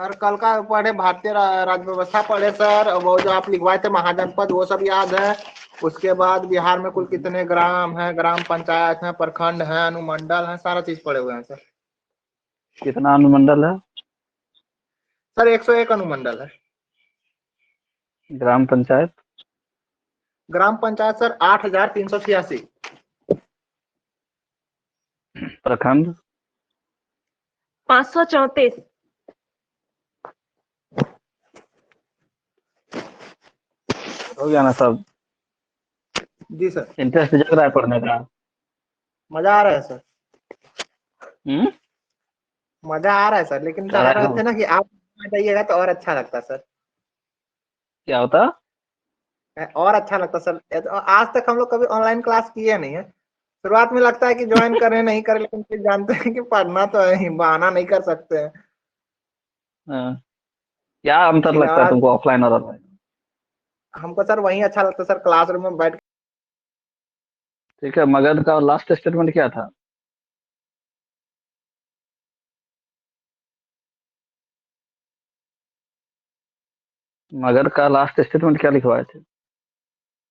Sir कल का पढ़े भारतीय राज्य व्यवस्था पढ़े सर। वो जो आप लिखवाए थे महाजनपद वो सब याद है। उसके बाद बिहार में कुल कितने ग्राम है, ग्राम पंचायत है, प्रखंड है, अनुमंडल है, सारा चीज पढ़े हुए हैं सर। कितना अनुमंडल है? सर 101 अनुमंडल है। ग्राम पंचायत? ग्राम पंचायत सर 8,386। प्रखंड? 534। हो गया ना सब? जी सर। इंटरेस्ट जग रहा है पढ़ने का? मजा आ रहा है सर। हम्म। मजा आ रहा है सर, लेकिन चाह रहे कराएगा? थे ना कि आप जाइएगा तो और अच्छा लगता सर। क्या होता? और अच्छा लगता सर। आज तक हम लोग कभी ऑनलाइन क्लास किए नहीं है। शुरुआत में लगता है कि ज्वाइन करें नहीं करें, लेकिन फिर जानते हैं कि पढ़ना तो है ही, बहाना नहीं कर सकते हैं। हाँ। क्या अंतर लेकिन लगता है आज तुमको ऑफलाइन और ऑनलाइन? हमको सर वही अच्छा लगता है सर, क्लासरूम में बैठ। ठीक है, मगध का लास्ट स्टेटमेंट क्या था? मगध का लास्ट स्टेटमेंट क्या लिखवाए थे?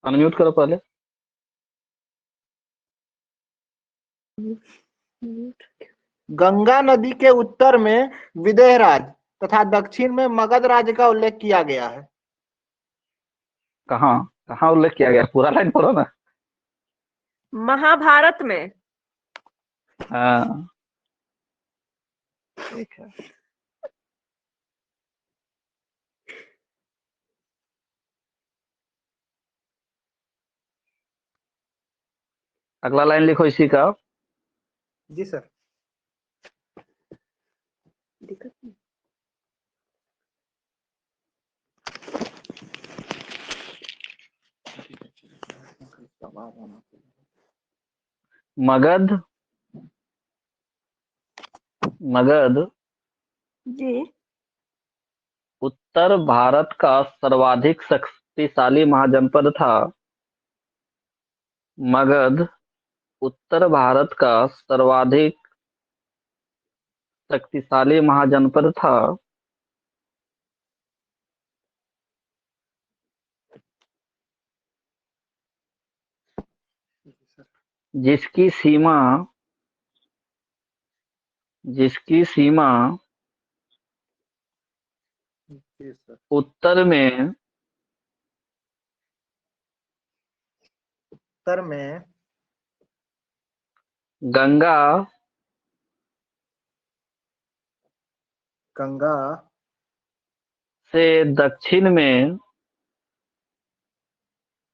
अनम्यूट करो पहले। गंगा नदी के उत्तर में विदेह राज तथा दक्षिण में मगध राज्य का उल्लेख किया गया है। कहाँ? कहाँ उल्लेख किया गया? पूरा लाइन पढ़ो ना। महाभारत में। हाँ, ठीक है। अगला लाइन लिखो इसी का। जी सर। मगध, मगध जी। उत्तर भारत का सर्वाधिक शक्तिशाली महाजनपद था। मगध उत्तर भारत का सर्वाधिक शक्तिशाली महाजनपद था, जिसकी सीमा जिसकी सीमा जी सर। उत्तर में उत्तर में गंगा गंगा से दक्षिण में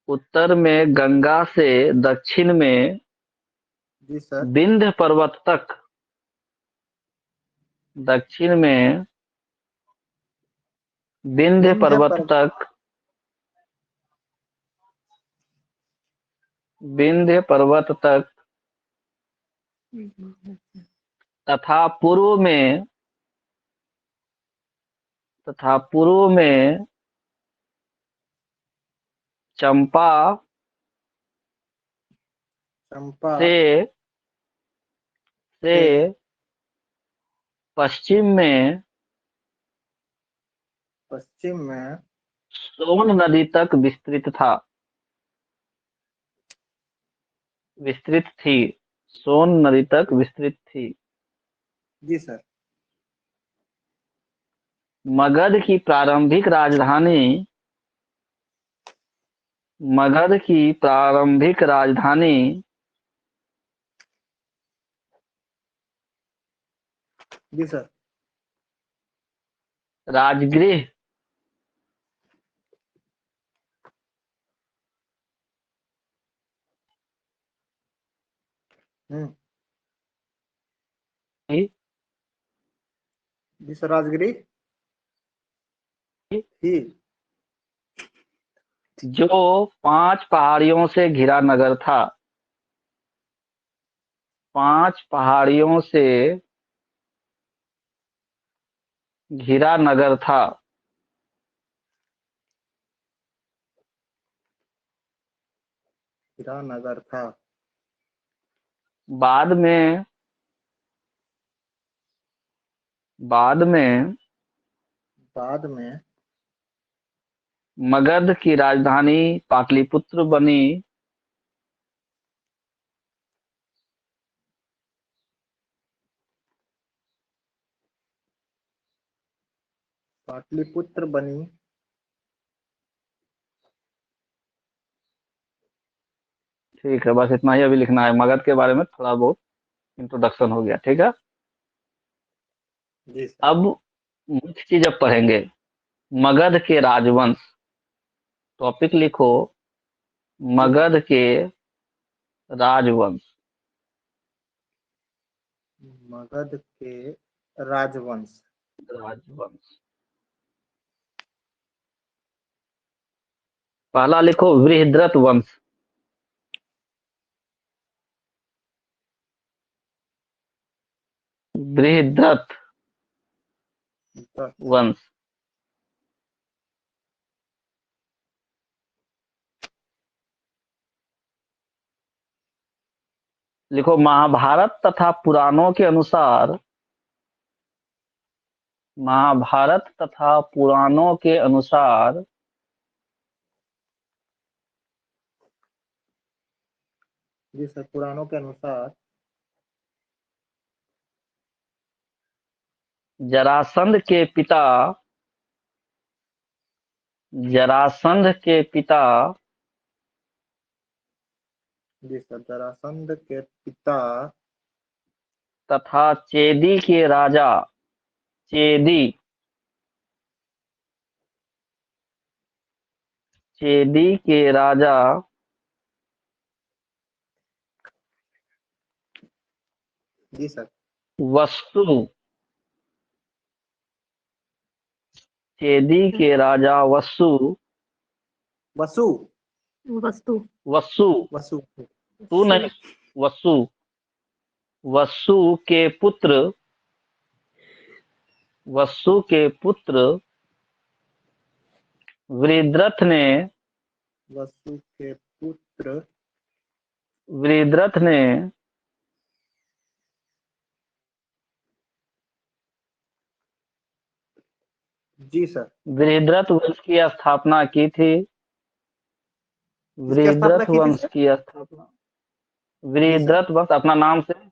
उत्तर में गंगा से दक्षिण में जी सर। विंध्य पर्वत तक, दक्षिण में विंध्य विंध्य पर्वत पर्वत। तक, विंध्य पर्वत तक तथा पूर्व में चंपा चंपा से से से पश्चिम में पश्चिम में सोन नदी तक विस्तृत थी। सोन नदी तक विस्तृत थी। जी सर। मगध की प्रारंभिक राजधानी मगध की प्रारंभिक राजधानी जी सर। राजगृह हम्म। थी, जी सर, राजगिरी थी। जो 5 पहाड़ियों से घिरा नगर था। 5 पहाड़ियों से घिरा नगर था। हीरानगर था। बाद में बाद में बाद में मगध की राजधानी पाटलिपुत्र बनी। पाटलिपुत्र बनी। ठीक है, बस इतना ही अभी लिखना है। मगध के बारे में थोड़ा बहुत इंट्रोडक्शन हो गया, ठीक है। जी सर। अब मुख्य चीज अब पढ़ेंगे, मगध के राजवंश। टॉपिक लिखो, जी सर। मगध के राजवंश। मगध के राजवंश। राजवंश। पहला लिखो बृहद्रथ वंश। बृहद्रथ वंश। लिखो महाभारत तथा पुराणों के अनुसार। महाभारत तथा पुराणों के अनुसार जी सर, पुराणों के अनुसार जरासंध के पिता, जरासंध के पिता जी सर, जरासंध के पिता तथा चेदी के राजा, चेदी, चेदी के राजा जी सर। वस्तु, चेदी के राजा वसु, वसु। वस्तु। वसु, वसु। तू नहीं, वसु, वसु के पुत्र, वसु के पुत्र वृद्रथ ने, वसु के पुत्र वृद्रथ ने जी सर। वृहद्रथ वंश की स्थापना की थी। किसकी स्थापना वृहद्रथ की थी वंश सर? की स्थापना, जी सर। वृहद्रथ वंश अपना नाम से जी।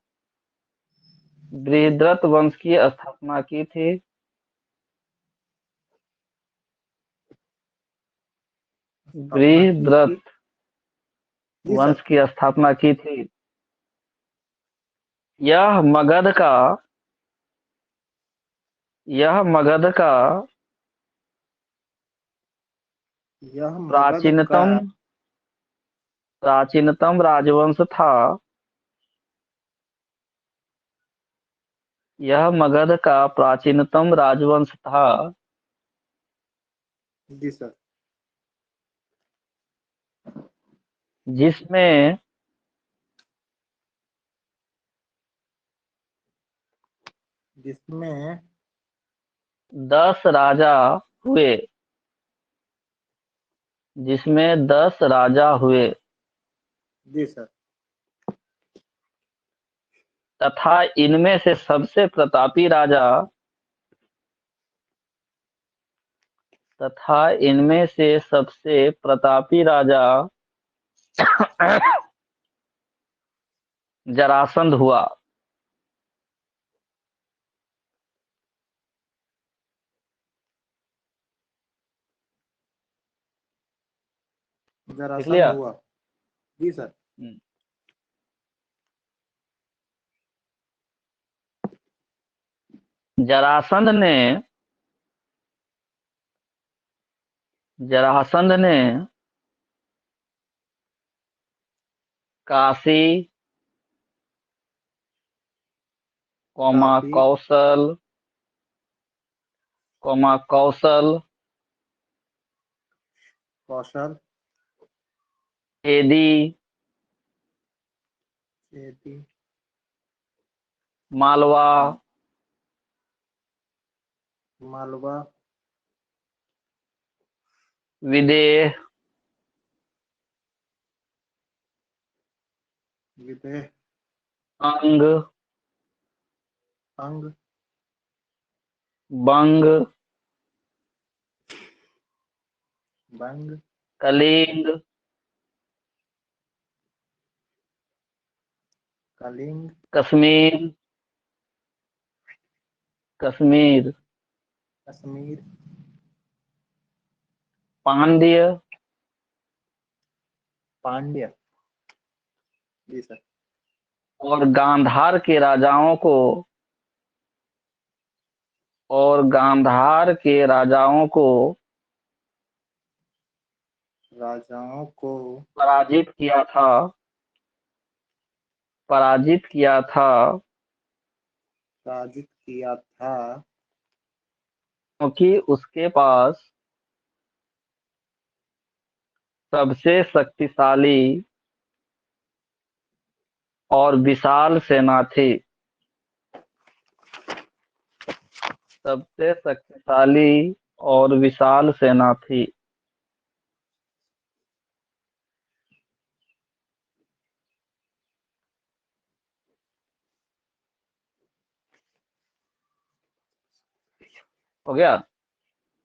वृहद्रथ वंश की स्थापना की थी। स्थापना की थी। वृहद्रथ जी सर। वंश की स्थापना की थी। यह मगध का, यह मगध का यह मगध का प्राचीनतम, प्राचीनतम राजवंश था। यह मगध का प्राचीनतम राजवंश था, जी सर। जिसमें जिसमें 10 राजा हुए, जिसमें 10 राजा हुए जी सर। तथा इनमें से सबसे प्रतापी राजा, तथा इनमें से सबसे प्रतापी राजा जरासंध हुआ। लिख जरासंध लिया। हुआ। जी सर। हम्म। जरासंध ने, जरासंध ने काशी, कौमा काफी। कौशल, कौमा कौशल, कौशल। चेदी, चेदी। मालवा, मालवा। विदेह, विदेह। अंग, अंग। बंग, बंग, कलिंग, कलिंग, कश्मीर, कश्मीर, कश्मीर, पांड्य, पांड्य। जी सर। और गांधार के राजाओं को, और गांधार के राजाओं को राजाओं को पराजित किया था, पराजित किया था, पराजित किया था, क्योंकि उसके पास सबसे शक्तिशाली और विशाल सेना थी। सबसे शक्तिशाली और विशाल सेना थी। हो गया।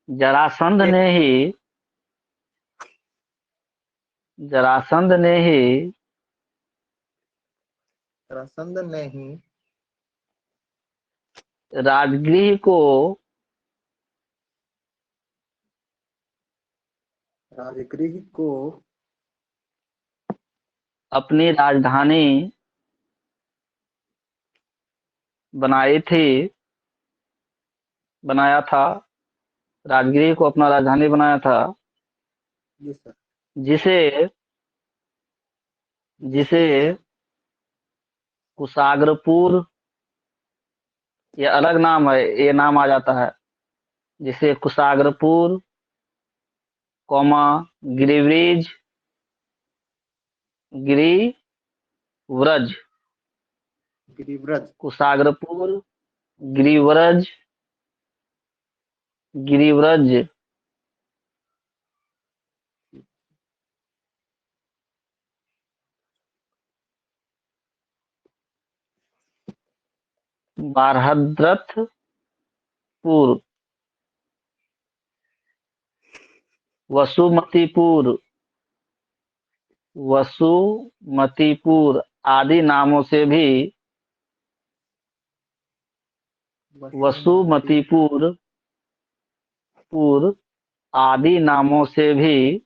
जरासंध एक ने ही, जरासंध ने ही रसंद ने ही राजगृह को, राजगृह को अपनी राजधानी बनाई थी, बनाया था, राजगृह को अपना राजधानी बनाया था, जी सर, जिसे, जिसे जिसे कुशाग्रपुर, ये अलग नाम है, ये नाम आ जाता है, जिसे कुशाग्रपुर, कौमा, गिरिव्रज, गिरिव्रज, गिरिव्रज। कुशाग्रपुर, गिरिव्रज, गिरिव्रज, बारहद्रथपुर, वसुमतीपुर, वसुमतीपुर आदि नामों से भी, वसुमती वसुमतीपुर पुर आदि नामों से भी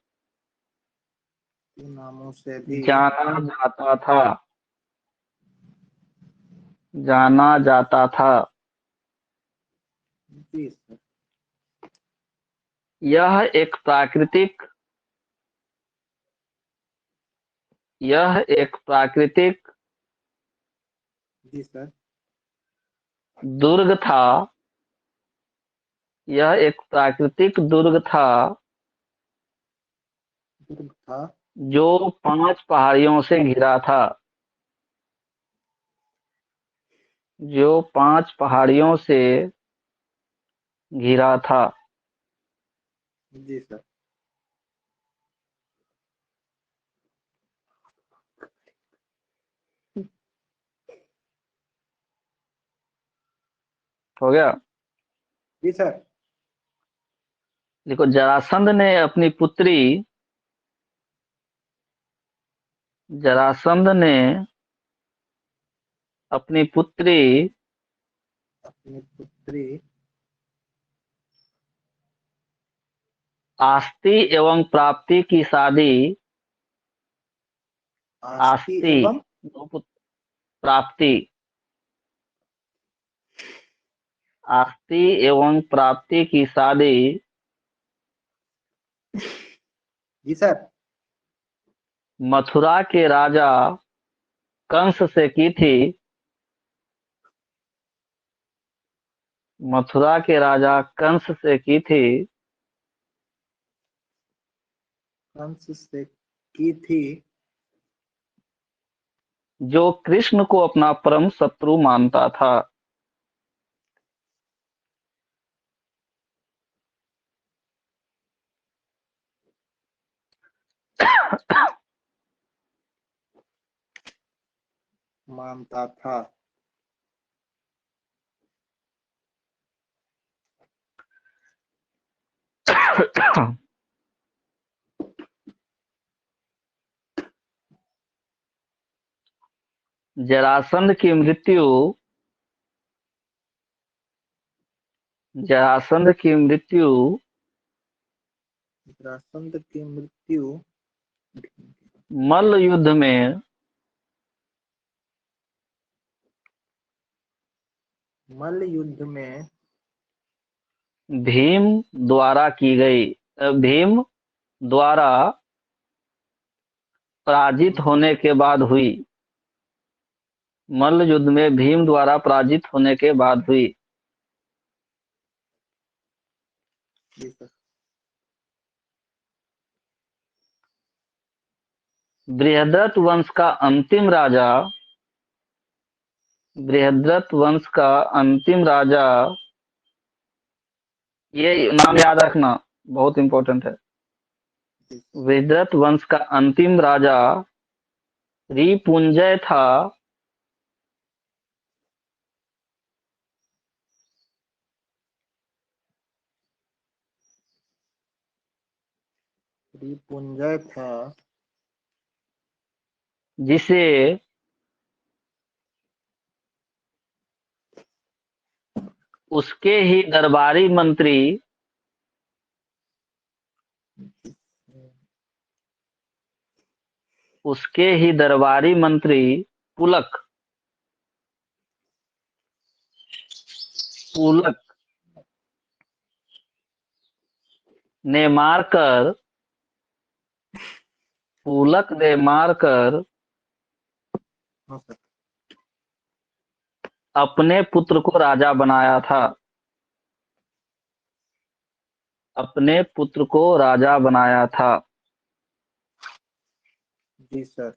के नामों से भी जाना जाता था, जाना जाता था। जी सर, यह एक प्राकृतिक, यह एक प्राकृतिक जी सर, दुर्ग था, यह एक प्राकृतिक दुर्ग था, दुर्ग था, जो 5 पहाड़ियों से घिरा था, जो 5 पहाड़ियों से घिरा था। जी सर, हो गया। जी सर, देखो, जरासंध ने अपनी पुत्री, जरासंध ने अपनी पुत्री अपनी पुत्री आस्ती एवं प्राप्ति की शादी, आस्ती आस्ती, एवं प्राप्ति, आस्ती एवं प्राप्ति की शादी जी सर, मथुरा के राजा कंस से की थी, मथुरा के राजा कंस से की थी, कंस से की थी, जो कृष्ण को अपना परम शत्रु मानता था। मानता था। जरासंध की मृत्यु जरासंध की मृत्यु जरासंध की मृत्यु मल्ल युद्ध में मल्ल युद्ध में भीम द्वारा की गई। भीम द्वारा पराजित होने के बाद हुई। मल्ल युद्ध में भीम द्वारा पराजित होने के बाद हुई। जी सर। बृहद्रथ वंश का अंतिम राजा बृहद्रथ वंश का अंतिम राजा, ये नाम याद रखना, बहुत इंपॉर्टेंट है। बृहद्रथ वंश का अंतिम राजा रिपुंजय था। रिपुंजय था जिसे उसके ही दरबारी मंत्री पुलक पुलक ने मारकर हाँ सर। अपने पुत्र को राजा बनाया था। अपने पुत्र को राजा बनाया था। जी सर।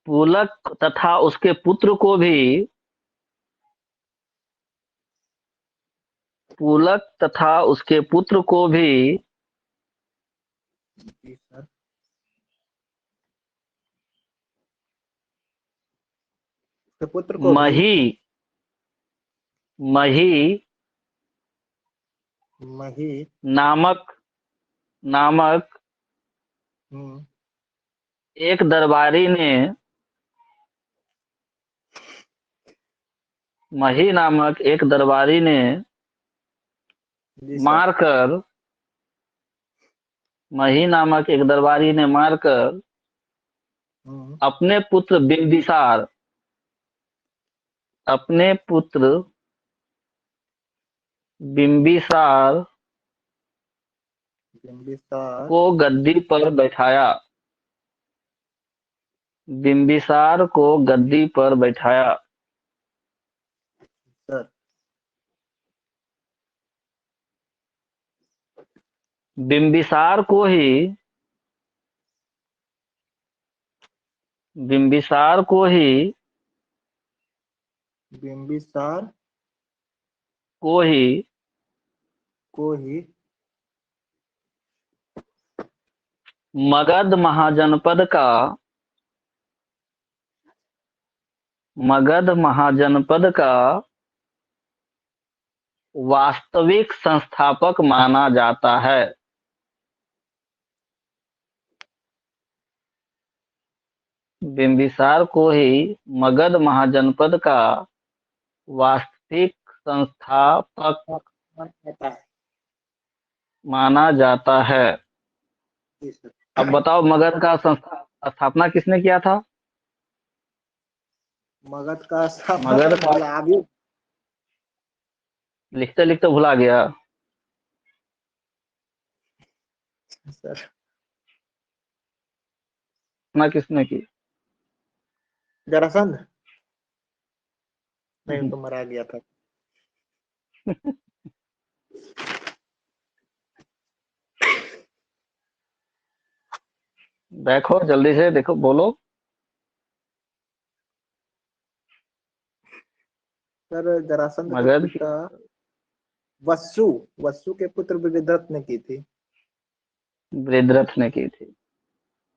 पुलक तथा उसके पुत्र को भी पुलक तथा उसके पुत्र को भी जी सर। उसके पुत्र को भी मही मही नामक हम्म एक दरबारी ने मही नामक एक दरबारी ने जी सर। मारकर मही नामक एक दरबारी ने मारकर अपने पुत्र बिंबिसार बिंबिसार को गद्दी पर बैठाया। बिंबिसार को गद्दी पर बैठाया। सर। बिंबिसार को ही बिंबिसार को ही मगध महाजनपद का वास्तविक संस्थापक माना जाता है। बिंबिसार को ही मगध महाजनपद का वास्तविक संस्थापक माना जाता है। जी सर। अब बताओ, मगध का स्थापना किसने किया था? मगध का मगध का गुलाबी लिखते लिखते भुला गया सर। स्थापना किसने की? जरासंध नहीं तो मरा गया था। देखो जल्दी से, देखो बोलो। सर जरासंध के मगध की पिता वसु वसु के पुत्र बृहद्रथ ने की थी। बृहद्रथ ने की थी।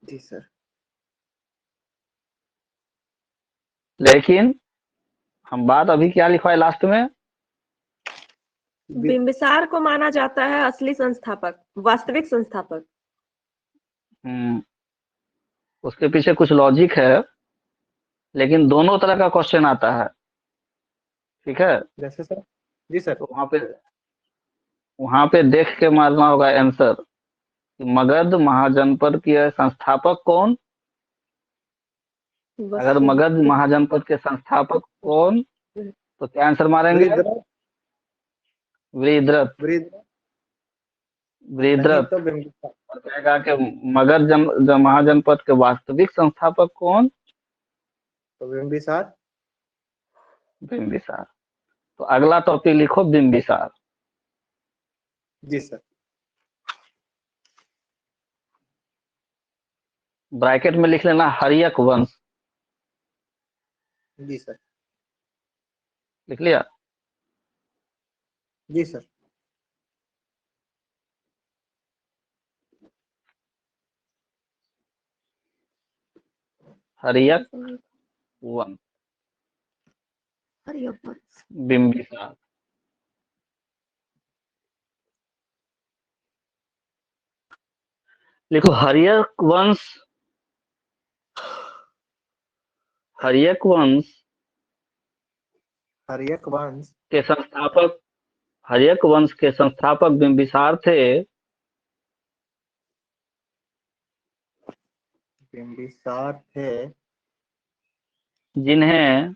जी सर। लेकिन हम बात अभी क्या लिखवाए लास्ट में? बिंबिसार को माना जाता है असली संस्थापक, वास्तविक संस्थापक। हम्म, उसके पीछे कुछ लॉजिक है, लेकिन दोनों तरह का क्वेश्चन आता है। ठीक है, जैसे सर? जी सर। तो वहां पे देख के मारना होगा आंसर कि मगध महाजनपद के संस्थापक कौन। अगर मगध वसुदेव। महाजनपद के संस्थापक कौन, तो क्या आंसर मारेंगे? वृद्ध। वृहद्रथ। वृद्ध। नहीं वृहद्रथ। तो बिंबिसार। और कहेगा कि मगध महाजनपद के वास्तविक संस्थापक कौन? तो बिंबिसार। बिंबिसार। तो अगला टॉपिक लिखो बिंबिसार। जी सर। ब्रैकेट में लिख लेना हर्यक वंश। जी सर। लिख लिया? जी सर। हर्यक वंश, हरियप्पन। बिंबिसार। लिखो हर्यक वंश। हर्यक वंश हर्यक वंश। के संस्थापक हर्यक वंश के संस्थापक बिंबिसार थे, बिंबिसार थे। जिन्हें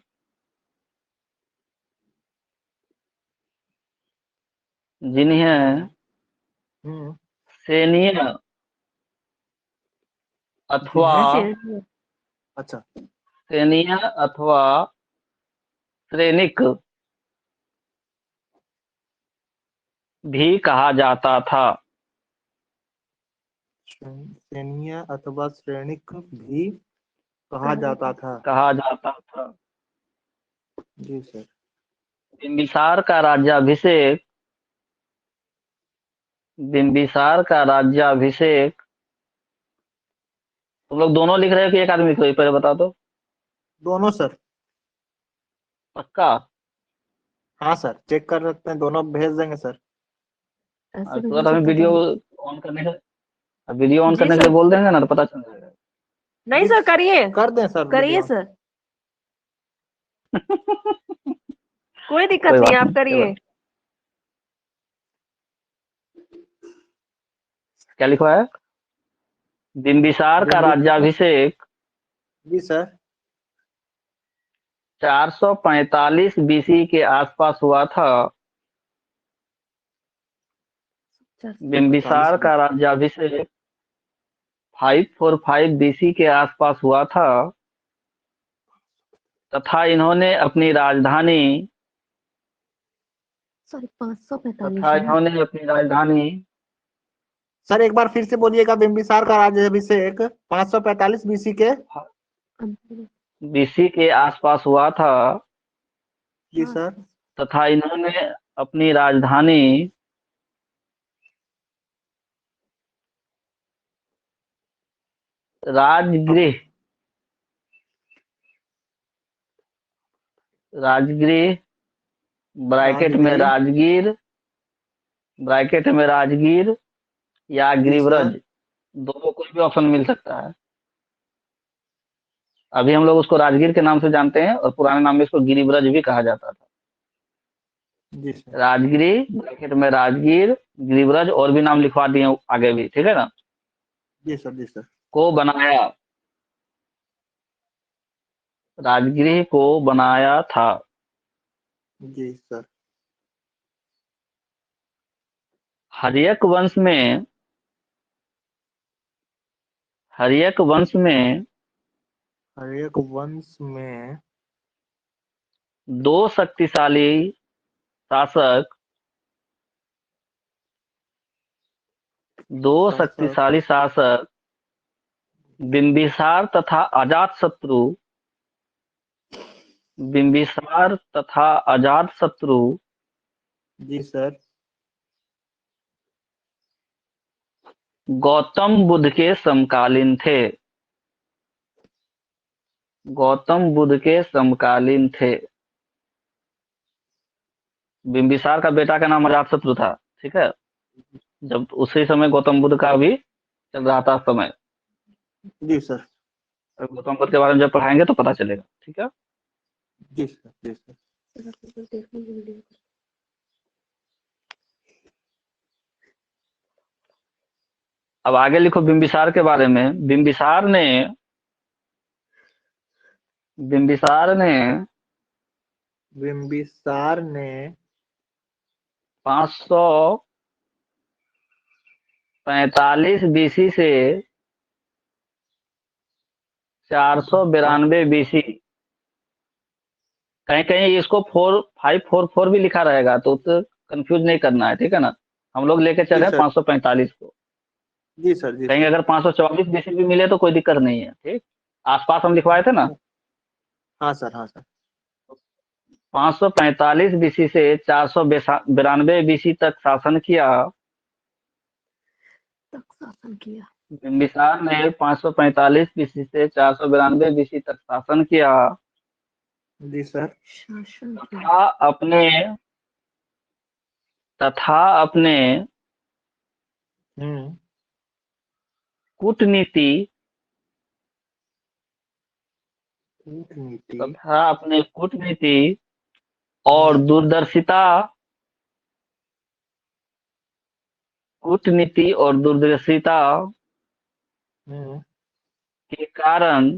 जिन्हें हम्म। सेनीय अथवा जिन्हें। अच्छा। सेनीय अथवा श्रेणिक भी कहा जाता था। श्रेणीय अथवा श्रेणिक भी कहा जाता था। कहा जाता था। जी सर। बिंबिसार का राज्याभिषेक बिंबिसार का राज्याभिषेक तुम लोग दोनों लिख रहे हो कि एक आदमी को? ये पहले बता दो। दोनों सर। पक्का? हाँ सर, चेक कर सकते हैं, दोनों भेज देंगे सर। ऐसे भी हो तुरंत हमें सकता वीडियो था। ऑन करने का वीडियो ऑन जी करने के लिए सर। बोल देंगे ना, तो पता चल जाएगा। नहीं जी सर, करिए। कर दें सर करिए वीडियो। सर, कोई दिक्कत कोई नहीं है, बात आप नहीं, कोई करिए। बात। क्या लिखा है? बिंबिसार का बिंबिसार। राज्याभिषेक जी सर। 445 बीसी के आसपास हुआ था। बिंबिसार 45 का राज्याभिषेक 545 बीसी के आसपास हुआ था, तथा इन्होंने अपनी राजधानी सॉरी, 545 तथा है ना? इन्होंने अपनी राजधानी सर एक बार फिर से बोलिएगा। बिंबिसार का राज्याभिषेक 545 बीसी के। बीसी के आसपास हुआ था, जी हाँ। सर। तथा इन्होंने अपनी राजधानी राजगृह राजगृह ब्रैकेट में राजगृह। राजगीर ब्रैकेट में राजगीर या जी गिरिव्रज, सर। दोनों कोई भी ऑप्शन मिल सकता है। अभी हम लोग उसको राजगीर के नाम से जानते हैं, और पुराने नाम में इसको गिरिव्रज भी कहा जाता था। जी सर। राजगिरी ब्रैकेट में राजगीर, गिरिव्रज, और भी नाम लिखवा दिए आगे भी, ठीक है ना। जी सर। जी सर। को बनाया राजगृह को बनाया था। जी सर। हर्यक वंश में हर्यक वंश में हर्यक वंश में दो शक्तिशाली शासक दो शासक। शक्तिशाली शासक बिंबिसार तथा अजातशत्रु बिंबिसार तथा अजातशत्रु जी सर। गौतम बुद्ध के समकालीन थे। गौतम बुद्ध के समकालीन थे। बिंबिसार का बेटा का नाम अजातशत्रु था, ठीक है। जब उसी समय गौतम बुद्ध का भी चल रहा था समय। जी सर। गौतम बुद्ध के बारे में जब पढ़ाएंगे तो पता चलेगा, ठीक है। जी सर। जी सर। सर, आप लोग देखो वीडियो। अब आगे लिखो बिंबिसार के बारे में। बिंबिसार ने बिंबिसार ने 545 बीसी से 492 बीसी, कहीं कहीं इसको 4544 भी लिखा रहेगा, तो कंफ्यूज नहीं करना है, ठीक है ना। हम लोग लेके चल जी रहे हैं सर। 545 को। जी सर। जी कहीं सर। अगर 524 बीसी भी मिले तो कोई दिक्कत नहीं है, ठीक। आसपास हम लिखवाए थे ना। हाँ सर। हाँ सर। 545 बीसी से 492 बीसी तक शासन किया। तक शासन किया। बिंबिसार ने 545 बीसी से 492 बीसी तक शासन किया जी सर। शासन किया। तथा अपने तथा अपने हम्म। कूटनीति कूटनीति। तथा अपने कूटनीति और दूरदर्शिता हम्म। के कारण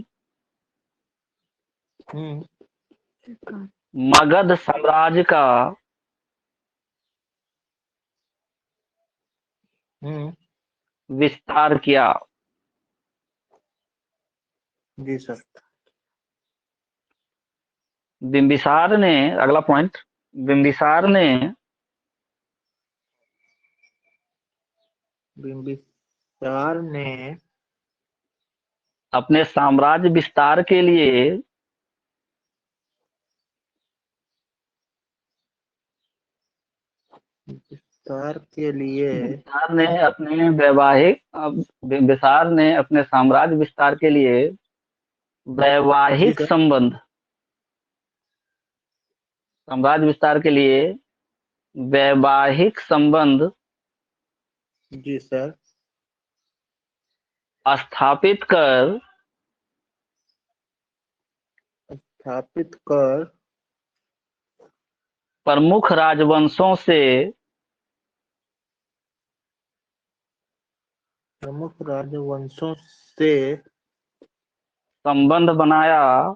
हम्म। सरकार। मगध साम्राज्य का हम्म। विस्तार किया। जी सर। बिंबिसार ने, अगला पॉइंट, बिंबिसार ने बिंबिसार ने अपने साम्राज्य विस्तार के लिए विस्तार के लिए बिंबिसार ने अपने वैवाहिक बिंबिसार ने अपने साम्राज्य विस्तार के लिए जी वैवाहिक सर। संबंध साम्राज्य विस्तार के लिए वैवाहिक संबंध जी सर। स्थापित कर स्थापित कर प्रमुख राजवंशों से प्रमुख राजवंशों से संबंध बनाया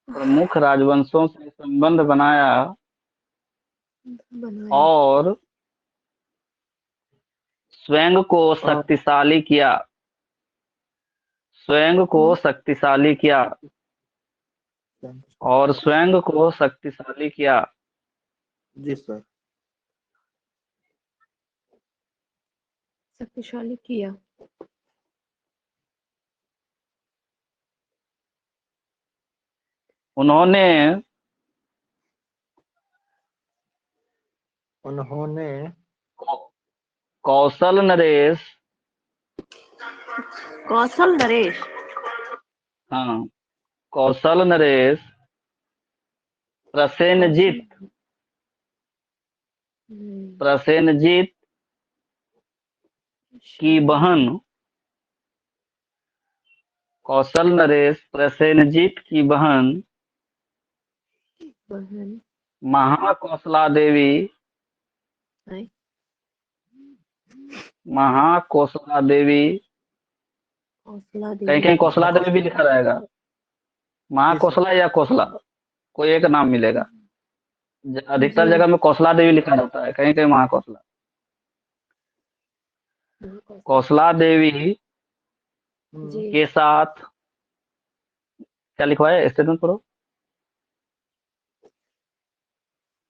प्रमुख राजवंशों से संबंध बनाया बनवाया। और स्वयं को और शक्तिशाली किया स्वयं को और शक्तिशाली किया और स्वयं को शक्तिशाली किया। जी सर। शक्तिशाली किया। उन्होंने उन्होंने कौशल नरेश कौशल नरेश। हाँ, कौशल नरेश कौशल। प्रसेनजीत हम्म, प्रसेनजीत की बहन कौशल नरेश प्रसेनजीत की बहन बहन महाकौशला देवी है। महाकौशला देवी, कौशला कहीं देवी। कहीं कौशला देवी भी लिखा रहेगा, जी सर। महाकौशला या कौशला, कोई एक नाम मिलेगा। अधिकतर जी। जगह में कौशला देवी लिखा रहता है, कहीं कहीं महाकौशला। कौशला। कौशला देवी हम्म। जी। के साथ क्या लिखवाया, स्टेटमेंट पढ़ो,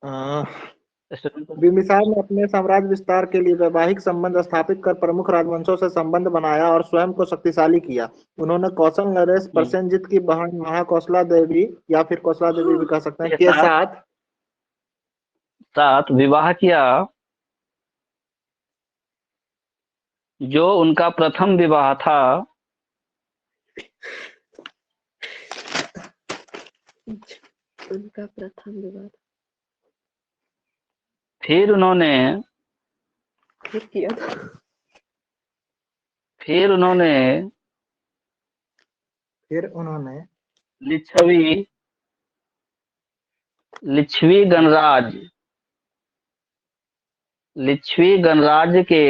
आ, स्टेटमेंट पढ़ो। बिम्बिसार ने अपने साम्राज्य विस्तार के लिए वैवाहिक संबंध स्थापित कर प्रमुख राजवंशों से संबंध बनाया और स्वयं को शक्तिशाली किया। उन्होंने कौशल नरेश प्रसेनजीत की बहन महाकौशला देवी या फिर कौशला देवी भी कह सकते हैं के के साथ साथ साथ विवाह किया, जो उनका प्रथम विवाह था। उनका प्रथम विवाह फिर उन्होंने फिर किया था। फिर उन्होंने लिच्छवी लिच्छवी गणराज्य के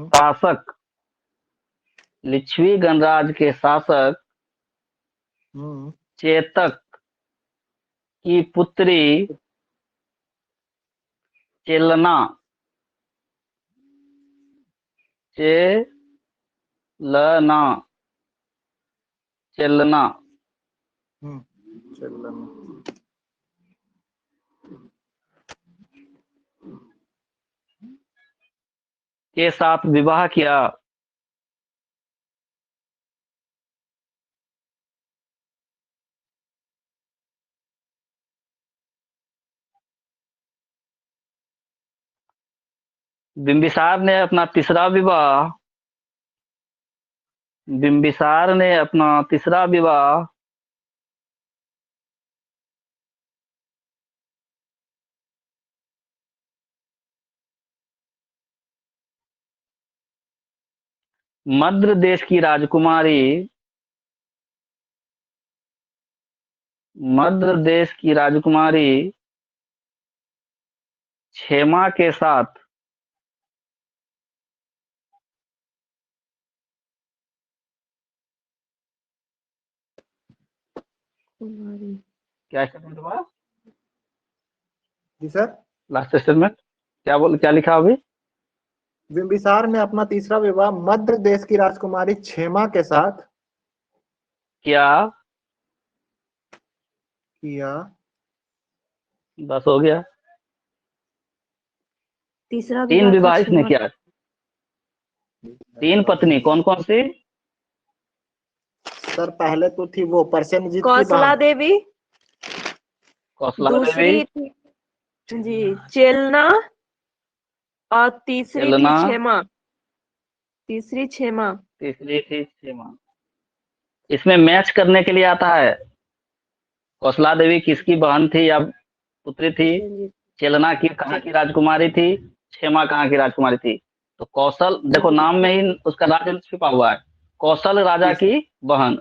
शासक लिच्छवी गणराज्य के शासक चेतक की पुत्री चेलना चेलना चेलना के साथ विवाह किया। बिंबिसार ने अपना तीसरा विवाह मद्र देश की राजकुमारी क्षेमा के साथ कुमारी क्या स्टेटमेंट हुआ? जी सर, लास्ट स्टेटमेंट क्या लिखा अभी? बिंबिसार ने अपना तीसरा विवाह मद्र देश की राजकुमारी क्षेमा के साथ किया। बस हो गया। तीसरा 3 विवाह था विवाह इसने क्षेमा। किया। 3 पत्नी कौन कौन सी? सर पहले तो थी वो परसेनजीत की कौशला बहन देवी, कौशला दूसरी देवी, थी जी चेलना, और तीसरी थी चेलना, क्षेमा। तीसरी क्षेमा। तीसरी थी क्षेमा। इसमें मैच करने के लिए आता है कौशला देवी किसकी बहन थी या पुत्री थी, जी चेलना की कहाँ की राजकुमारी थी, क्षेमा कहाँ की राजकुमारी थी। तो कौशल देखो जी नाम में ही उसका राज छिपा हुआ है। कौशल राजा Yes, की बहन।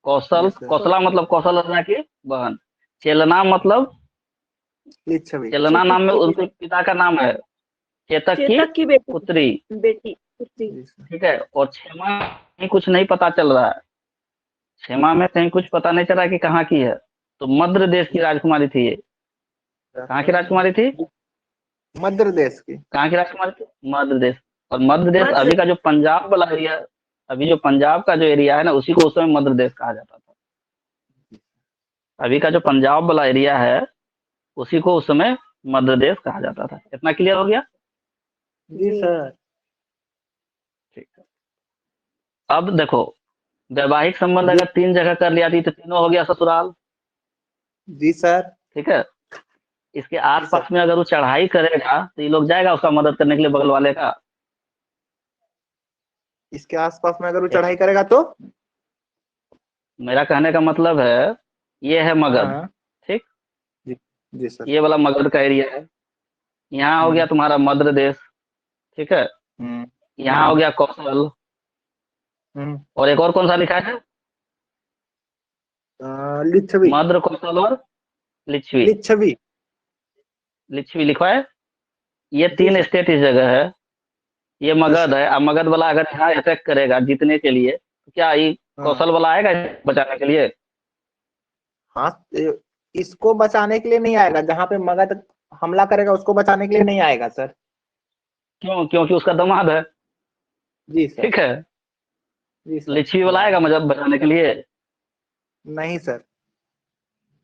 Yes, sir. कौशला मतलब कौशल राजा की बहन। चेलना मतलब लिच्छवी चेलना नाम में उनके पिता का नाम है। चेतक की बेटी पुत्री। पुत्री। जी सर। ठीक है। और क्षेमा कहीं कुछ नहीं पता चल रहा है। क्षेमा में कहीं कुछ पता नहीं चल रहा कि कहाँ की है। तो मद्र देश की राजकुमारी थी ये। कहाँ की राजकुमारी थी? मद्र देश की। कहाँ की राजकुमारी थी? मध्य देश। और मध्य देश मध्य- अभी का जो पंजाब वाला एरिया, अभी जो पंजाब का जो एरिया है ना, उसी को उस समय मध्य देश कहा जाता था। अभी का जो पंजाब वाला एरिया है उसी को उस समय मध्य देश कहा जाता था। इतना क्लियर हो गया? जी सर। ठीक है। अब देखो वैवाहिक संबंध अगर 3 जगह कर लिया थी तो तीनों हो गया ससुराल। जी सर। ठीक है। इसके आसपास में अगर वो चढ़ाई करेगा तो ये लोग जाएगा उसका मदद करने के लिए बगल वाले का। इसके आसपास में अगर वो चढ़ाई करेगा तो मेरा कहने का मतलब है ये है मगध। हाँ। ठीक। जी सर। ये वाला मगध का एरिया है। यहाँ हो गया तुम्हारा मध्य देश। ठीक है। यहाँ हो गया कौशल। और एक और कौन सा लिखा है? लिच्छवी। मध्य, कौशल और लिच्छवी। लिच्छवी। लिच्छवी लिखा है। ये जी 3 सर। स्टेट इस जगह है। ये मगध है। अब मगध वाला अगर यहाँ अटैक करेगा जीतने के लिए तो क्या ये कौशल वाला आएगा बचाने के लिए? हाँ, इसको बचाने के लिए नहीं आएगा। जहाँ पे मगध हमला करेगा उसको बचाने के लिए नहीं आएगा सर। क्यों? क्योंकि उसका दामाद है। जी सर। ठीक है। जी सर। लिच्छवी वाला आएगा मगध बचाने के लिए? नहीं सर।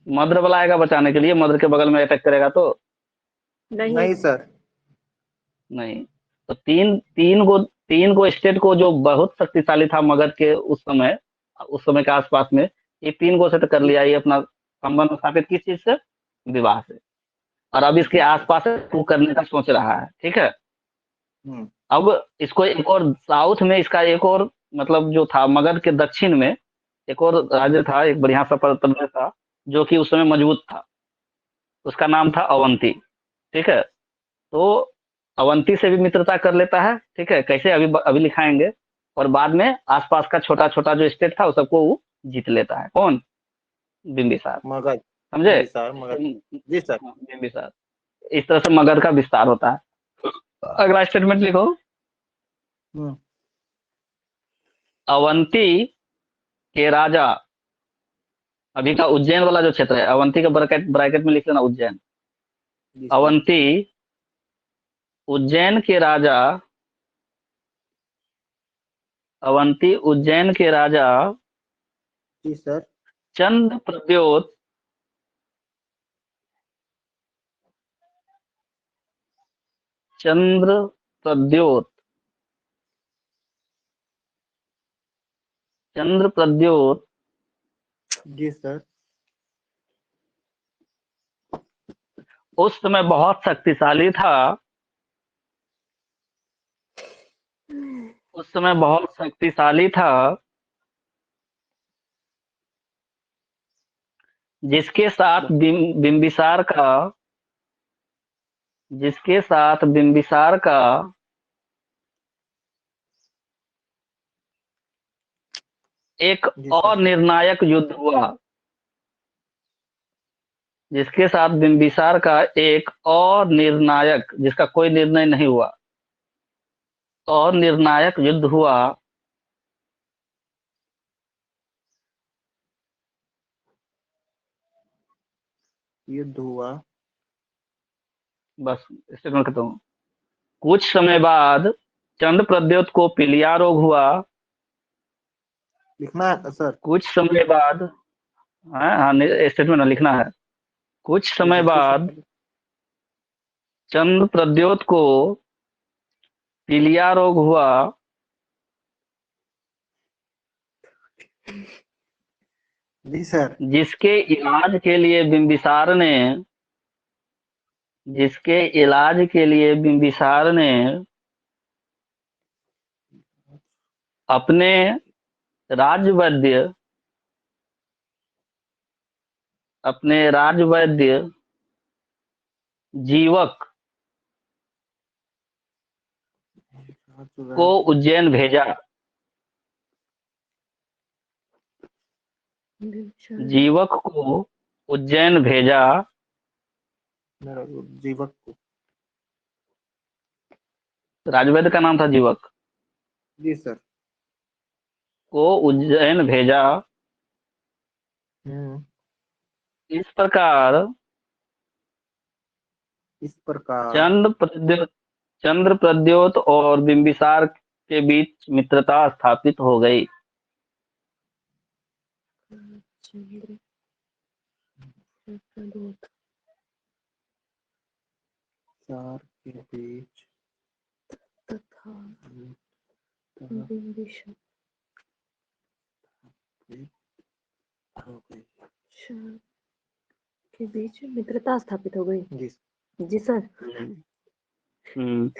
मद्र वाला आएगा बचाने के लिए? मद्र के बगल में अटैक करेगा तो? नहीं सर। नहीं। तो तीन गो स्टेट को जो बहुत शक्तिशाली था मगध के उस समय के आसपास में, ये 3 गो से तो कर लिया। ये अपना संबंध स्थापित किस चीज से? विवाह से। और अब इसके आसपास वो करने का सोच रहा है। ठीक है। अब इसको एक और साउथ में इसका एक और मतलब जो था मगध के दक्षिण में एक और राज्य था, एक बढ़िया सा प्रदेश था जो कि उस समय मजबूत था। उसका नाम था अवंती। ठीक है। तो अवंती से भी मित्रता कर लेता है, ठीक है, कैसे अभी अभी लिखाएंगे। और बाद में आसपास का छोटा छोटा जो स्टेट था उस सबको वो जीत लेता है। कौन? बिंबिसार। मगध। समझे? बिंबिसार मगध। जी सर। बिंबिसार। इस तरह से मगध का विस्तार होता है। अगला स्टेटमेंट लिखो। हम्म, अवंती के राजा, अभी का उज्जैन वाला जो क्षेत्र है, अवंती का ब्रैकेट ब्रैकेट में लिख लेना उज्जैन। जी सर। अवंती उज्जैन के राजा, अवंती उज्जैन के राजा जी सर। चंद्र प्रद्योत, चंद्र प्रद्योत, चंद्र प्रद्योत जी सर। उस समय बहुत शक्तिशाली था, उस समय बहुत शक्तिशाली था, जिसके साथ बिंबिसार का, जिसके साथ बिंबिसार का एक जी और सर। निर्णायक युद्ध हुआ, जिसके साथ बिंबिसार का एक और निर्णायक, जिसका कोई निर्णय नहीं हुआ, और निर्णायक युद्ध हुआ। युद्ध हुआ। बस स्टेटमेंट खत्म। कुछ समय बाद चंद्र प्रद्योत को पीलिया रोग हुआ। लिखना है सर। कुछ समय बाद, हाँ हाँ स्टेटमेंट लिखना है। कुछ जी समय सर, कुछ बाद चंद्र प्रद्योत को पीलिया रोग हुआ, जी सर। जिसके इलाज के लिए बिंबिसार ने, जिसके इलाज के लिए बिंबिसार ने अपने राजवैद्य, अपने राजवैद्य जीवक को उज्जैन भेजा। जीवक को उज्जैन भेजा। मेरा जीवक को। राजवैद्य का नाम था जीवक। जी सर। को उज्जैन भेजा। हम्म, इस प्रकार इस प्रकार चंद्र प्रद्योत और बिंबिसार के बीच मित्रता स्थापित हो गई। चंद्र प्रद्योत चार के बीच तथा बिंबिसार हो गई। के बीच मित्रता स्थापित हो गई। जी जी सर। हम्म,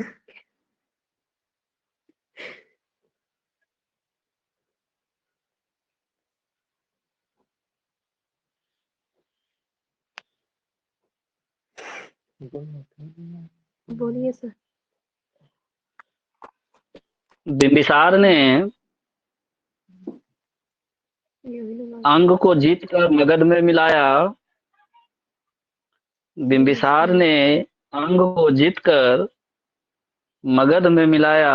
बोलिए सर। बिंबिसार ने अंग को जीतकर मगध में मिलाया। बिंबिसार ने अंग को जीतकर मगध में मिलाया।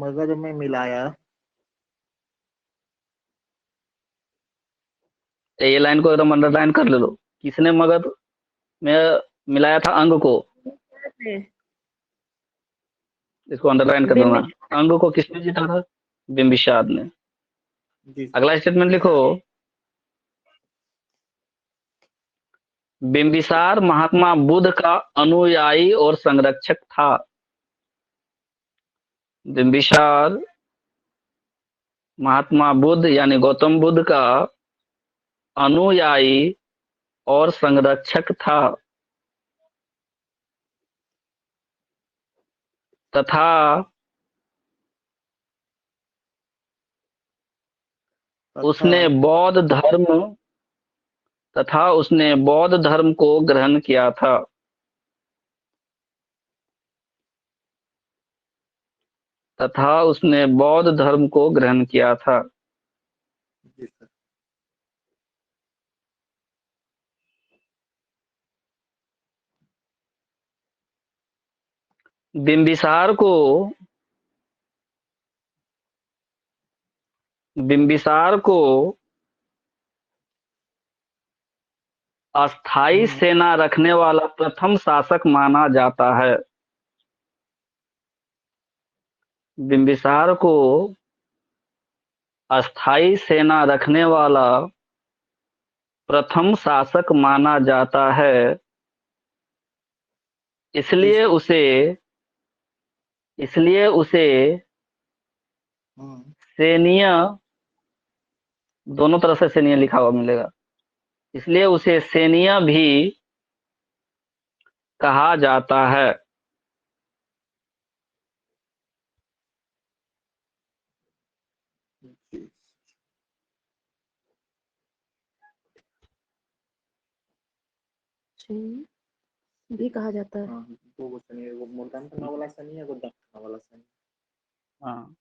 मगध में मिलाया। ये लाइन को एकदम अंडरलाइन कर ले लो। किसने मगध में मिलाया था अंग को? इसको अंडरलाइन कर देना। अंग को किसने जीता था? बिंबिसार ने। जी सर। अगला स्टेटमेंट लिखो। बिंबिसार महात्मा बुद्ध का अनुयायी और संरक्षक था। बिंबिसार महात्मा बुद्ध यानी गौतम बुद्ध का अनुयायी और संरक्षक था, तथा उसने बौद्ध धर्म को ग्रहण किया था। तथा उसने बौद्ध धर्म को ग्रहण किया था। जी सर। बिंबिसार को बिंबिसार को अस्थाई सेना रखने वाला प्रथम शासक माना जाता है। बिंबिसार को अस्थाई सेना रखने वाला प्रथम शासक माना जाता है। इसलिए उसे हम्म, सेनीय, दोनों तरफ से सेनीय लिखा हुआ मिलेगा, इसलिए उसे सेनीय भी कहा जाता है। जी। सैनिक भी कहा जाता है। हाँ, दो शनि, वो मूर्धन्य वाला शनि है, वो दक्षिण वाला शनि। हाँ,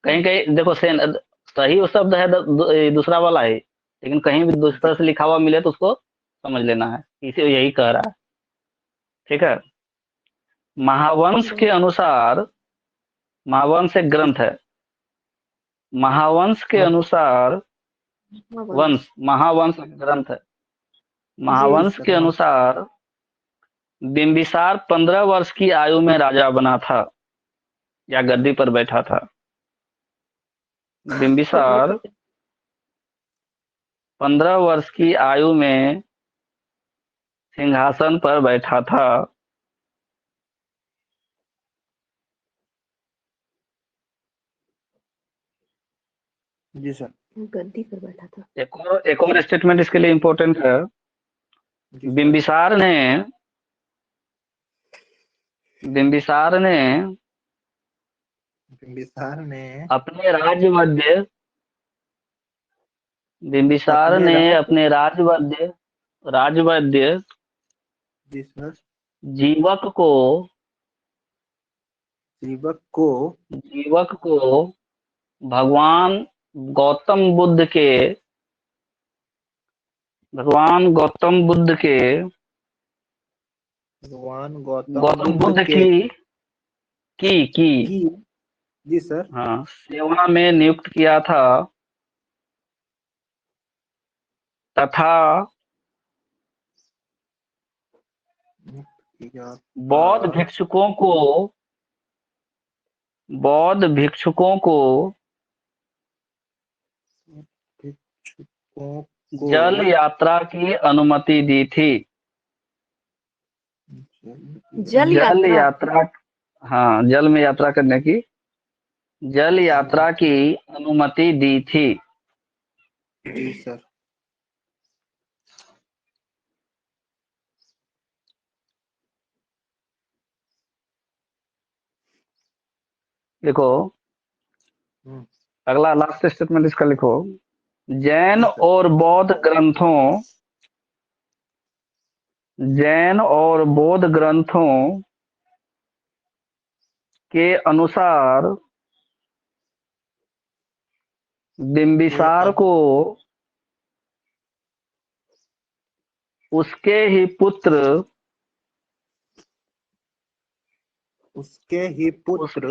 कहीं कहीं देखो सेन सही वो शब्द है दूसरा वाला है, लेकिन कहीं भी दूसरा से लिखा हुआ मिले तो उसको समझ लेना है, इसे यही कह रहा है। ठीक है। महावंश के अनुसार, महावंश एक ग्रंथ है, महावंश के अनुसार, वंश। महावंश एक ग्रंथ है, जी महावंश के सर। अनुसार बिंबिसार 15 वर्ष की आयु में राजा बना था या गद्दी पर बैठा था। बिंबिसार 15 वर्ष की आयु में सिंहासन पर बैठा था। जी सर। गद्दी पर बैठा था। एक और स्टेटमेंट इसके लिए इम्पोर्टेंट है। जी सर। बिंबिसार ने बिंबिसार ने अपने राज्यवद्य बिंबिसार अपने ने राज। अपने राजवद्य जी सर। जीवक को जीवक को जीवक को भगवान गौतम बुद्ध के भगवान गौतम बुद्ध के भगवान गौतम गौतम बुद्ध बुद्ध के की की। जी सर। हाँ, सेवा में नियुक्त किया था तथा या बौद्ध भिक्षुकों को भिक्षुकों को जल यात्रा की अनुमति दी थी। जल जल यात्रा। यात्रा, हाँ, जल में यात्रा करने की जल यात्रा की अनुमति दी थी। जी सर। देखो अगला लास्ट स्टेटमेंट इसका लिखो। जैन जी सर। और बौद्ध ग्रंथों जैन और बौद्ध ग्रंथों के अनुसार के बिंबिसार को उसके ही पुत्र उसके ही पुत्र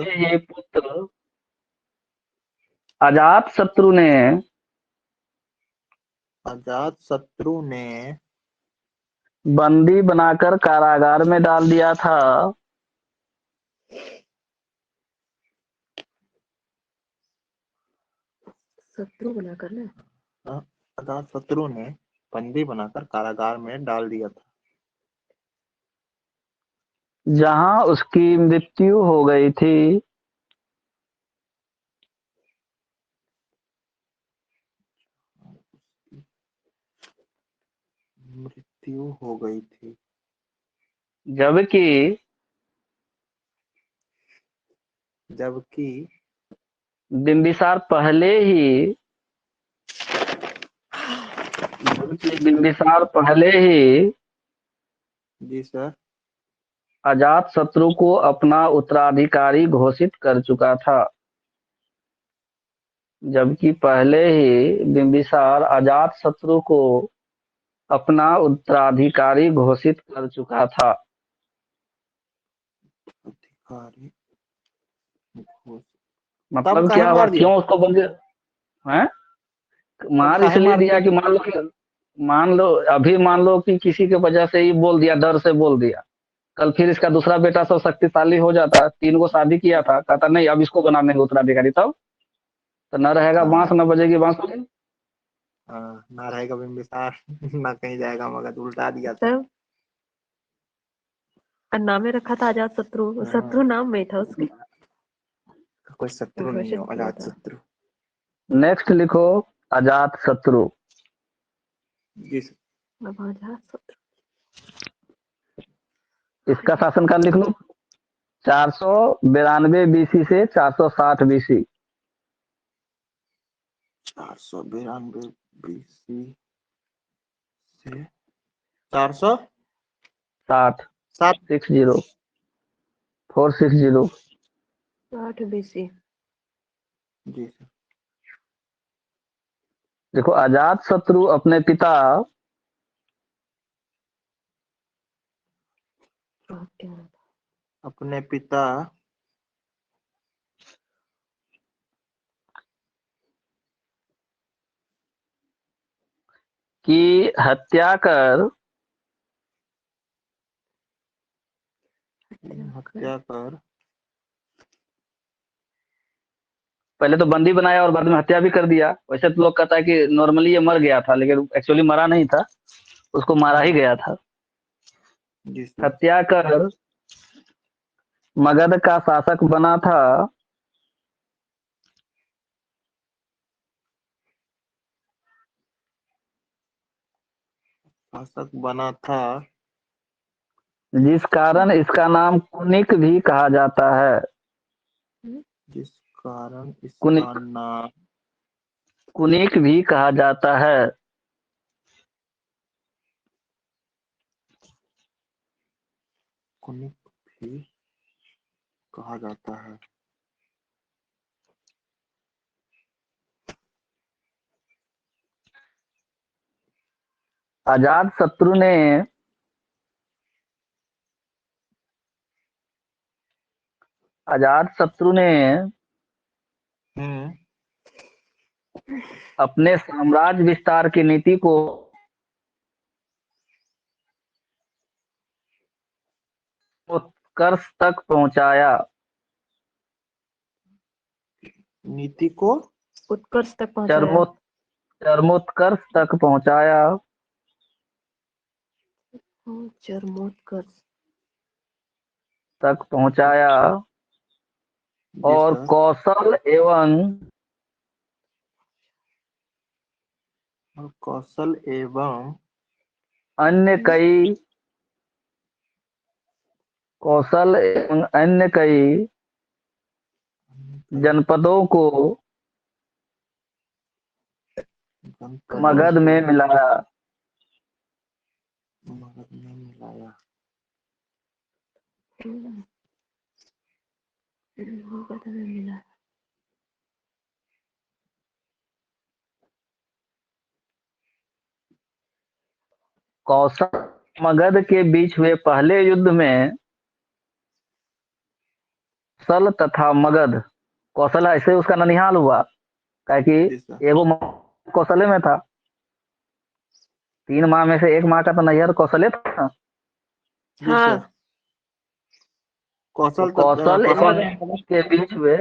अजातशत्रु ने अजातशत्रु ने बंदी बनाकर कारागार में डाल दिया था। शत्रु बनाकर ना। अजातशत्रु ने बंदी बनाकर कारागार में डाल दिया था, जहां उसकी मृत्यु हो गई थी। मृत्यु हो गई थी। जबकि जबकि बिंबिसार पहले ही जी सर। अजात शत्रु को अपना उत्तराधिकारी घोषित कर चुका था, जबकि पहले ही बिंबिसार अजात शत्रु को अपना उत्तराधिकारी घोषित कर चुका था। अधिकारी घोष- तब मतलब काहे क्या हुआ, मार दिया? क्यों उसको बंदी है? तब मार काहे इसलिए मार दिया दिया? कि मान लो अभी मान लो कि किसी की वजह से ही बोल दिया, डर से बोल दिया, कल फिर इसका दूसरा बेटा सब शक्तिशाली हो जाता, 3 को शादी किया था, कहता नहीं अब इसको बना देंगे उत्तराधिकारी, तब तो न रहेगा बांस, हाँ न बजेगी बांसुरी। हाँ, ना रहेगा बिंबिसार ना कहीं जाएगा मगध, उल्टा दिया था। तब और नाम में रखा था अजात शत्रु, हाँ, शत्रु नाम में था उसके, कोई शत्रु नहीं घोषित हो, किया अजात था। शत्रु। नेक्स्ट लिखो अजात शत्रु। जी सर। अब अजात शत्रु इसका शासनकाल लिख लो, 492 से 460 BC। 492 BC से 460। 60 460। 8 BC। जी सर। देखो अजात शत्रु अपने पिता और क्या था? अपने पिता की हत्या कर हत्या कर पहले तो बंदी बनाया और बाद में हत्या भी कर दिया। वैसे तो लोग कहता है कि नॉर्मली ये मर गया था, लेकिन एक्चुअली मरा नहीं था, उसको मारा ही गया था। जी सर। हत्या कर मगध का शासक बना था शासक बना था, जिस कारण इसका नाम कुनिक भी कहा जाता है। जिस कारण इसका कुनिक नाम कुनिक भी कहा जाता है। कुनिक भी कहा जाता है। अजात शत्रु ने अजात शत्रु ने हम्म। अपने साम्राज्य विस्तार की नीति को उत्कर्ष तक पहुंचाया। नीति को उत्कर्ष तक पहुंचाया। चरमोत चरमोत्कर्ष तक पहुंचाया। चरमोत्कर्ष तक पहुंचाया जी और सर। और कौशल एवं अन्य कई कौशल एवं अन्य कई जनपदों को मगध में मिलाया। मगध में मिलाया। मगध में मिला। कौशल मगध के बीच हुए पहले युद्ध में कौशल तथा मगध, कौशल ऐसे उसका ननिहाल हुआ, क्या कि जी सर। एगो कौशले में था, 3 माह में से 1 माह का तो नैहर कौशले था। जी हाँ। सर। तो कौशल कौशल एवं मगध के बीच हुए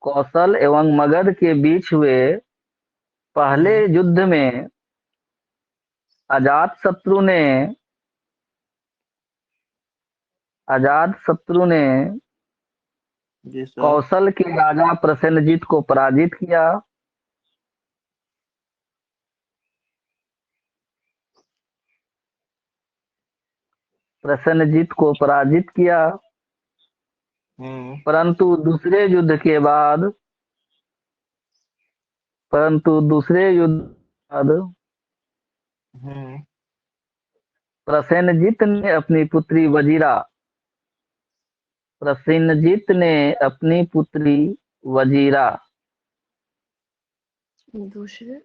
कौशल एवं मगध के बीच हुए पहले युद्ध में अजात शत्रु ने जी सर। कौशल के राजा प्रसेनजीत को पराजित किया। प्रसेनजीत को पराजित किया, परंतु दूसरे युद्ध के बाद प्रसेनजीत ने अपनी पुत्री वजीरा प्रसेनजीत ने अपनी पुत्री वजीरा दूसरे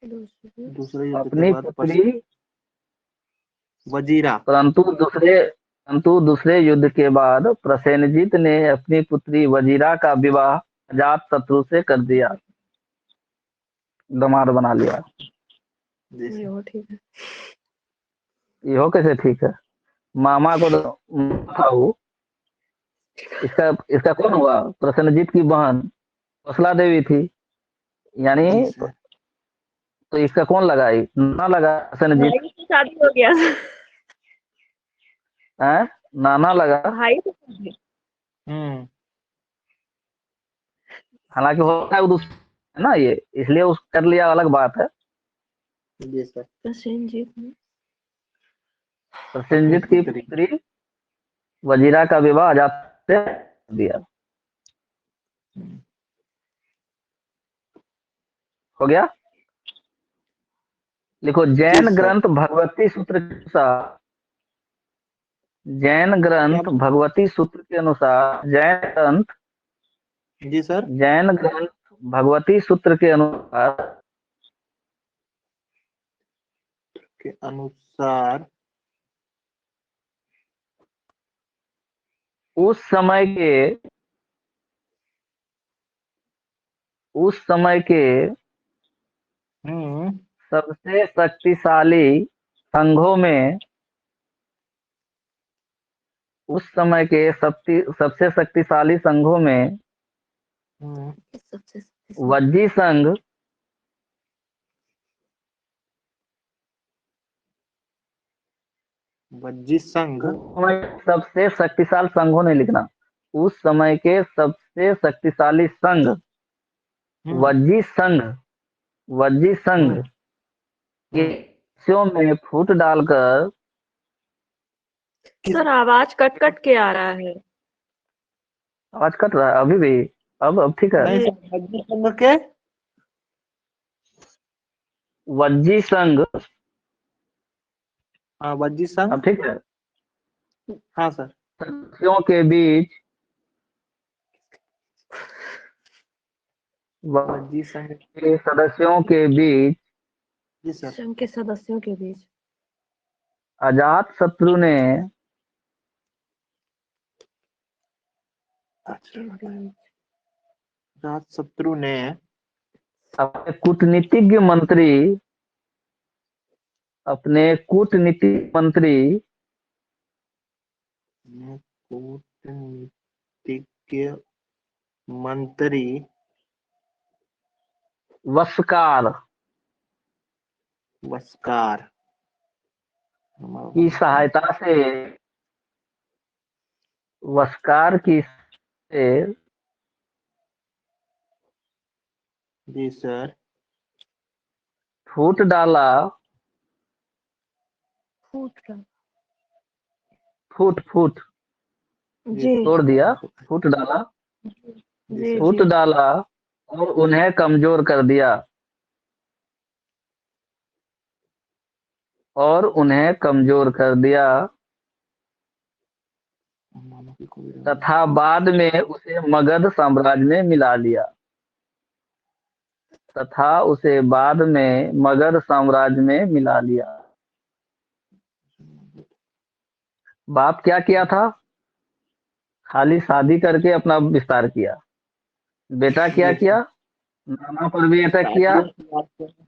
दूसरे दूसरे युद्ध अपनी के बाद पुत्री वजीरा। परंतु दूसरे युद्ध के बाद प्रसेनजीत ने अपनी पुत्री वजीरा का विवाह अजात शत्रु से कर दिया, दामाद बना लिया। जी ये सर। वो ठीक है। ये कैसे ठीक है? मामा को तो था वो। इसका इसका कौन हुआ? प्रसेनजीत की बहन कौशला देवी थी, यानी जी सर। तो इसका कौन लगाई? नाना लगा प्रसेनजीत। भाई से शादी हो गया। है, नाना लगा। भाई से शादी। हालांकि होता है वो दूसरा है ना, ये इसलिए उस कर लिया, अलग बात है। जी सर। प्रसेनजीत ने अपनी प्रसेनजीत की पुत्री। पुत्री वजीरा का विवाह अजात से कर दिया। हो गया। लिखो, जी जैन सर। ग्रंथ भगवती सूत्र के अनुसार, जैन क्या? ग्रंथ भगवती सूत्र के अनुसार, जी सर। जैन ग्रंथ भगवती सूत्र के अनुसार के अनुसार उस समय के हम्म सबसे शक्तिशाली संघों में, उस समय के सबसे शक्तिशाली संघों में हम्म सबसे वज्जी संघ, वज्जी संघ। सबसे शक्तिशाली संघों ने लिखना, उस समय के सबसे शक्तिशाली संघ हम्म वज्जी संघ, वज्जी संघ हम्म के हम्म। हिस्सों में फूट डालकर। सर आवाज कट कट के आ रहा है। आवाज कट रहा है अभी भी? अब ठीक है। नहीं जी। सर, वज्जी संघ के। वज्जी संघ, हाँ, वज्जी संघ। अब ठीक है। हाँ सर। सदस्यों के बीच, वज्जी संघ। के सदस्यों के बीच जी सर। संघ के सदस्यों के बीच अजात शत्रु ने के बीच राज शत्रु ने अपने कूटनीतिज्ञ मंत्री, अपने कूटनीतिक मंत्री कूटनीतिज्ञ मंत्री वस्कार वस्कार की सहायता से, वस्कार की से जी सर। फूट डाला, फूट का फूट फूट जी जी तोड़ सर। दिया, फूट डाला, जी जी सर। फूट जी डाला और उन्हें कमजोर कर दिया, और उन्हें कमजोर कर दिया, तथा बाद में उसे मगध साम्राज्य में मिला लिया, तथा उसे बाद में मगध साम्राज्य में मिला लिया। बाप क्या किया था? खाली शादी करके अपना विस्तार किया। बेटा क्या जी किया? सर। नाना पर भी अटैक किया, शादियों की बात करें।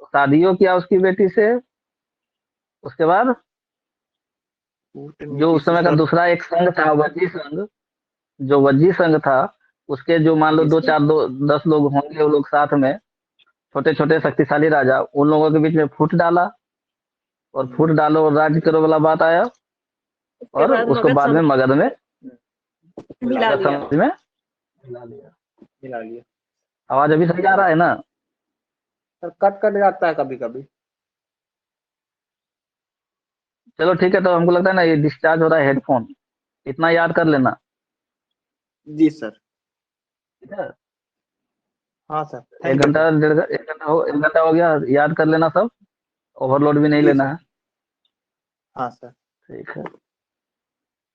शादियों किया उसकी बेटी से। उसके बाद जो कूटनीति उस से समय का सर। दूसरा एक संघ था, वज्जी संघ, जो वज्जी संघ था, उसके जो मान लो जी दो सर। चार दो 10 लोग होंगे, वो लोग साथ में, छोटे छोटे शक्तिशाली राजा, उन लोगों के बीच में फूट डाला, और फूट डालो और राज्य करो वाला बात आया, उसके और बाद उसको मगध बाद में मगध में, मिला मगध लिया। साम्राज्य में मिला लिया। मिला लिया। आवाज अभी सही आ रहा है ना? सर कट कट जाता है कभी कभी। चलो ठीक है, तो हमको लगता है ना ये डिस्चार्ज हो रहा है हेडफोन, इतना याद कर लेना। जी सर। ठीक है, हाँ सर, एक थैंक यू सर। घंटा 1 घंटा हो गया, याद कर लेना सब, ओवरलोड भी नहीं जी लेना सर। है। हाँ सर। ठीक है।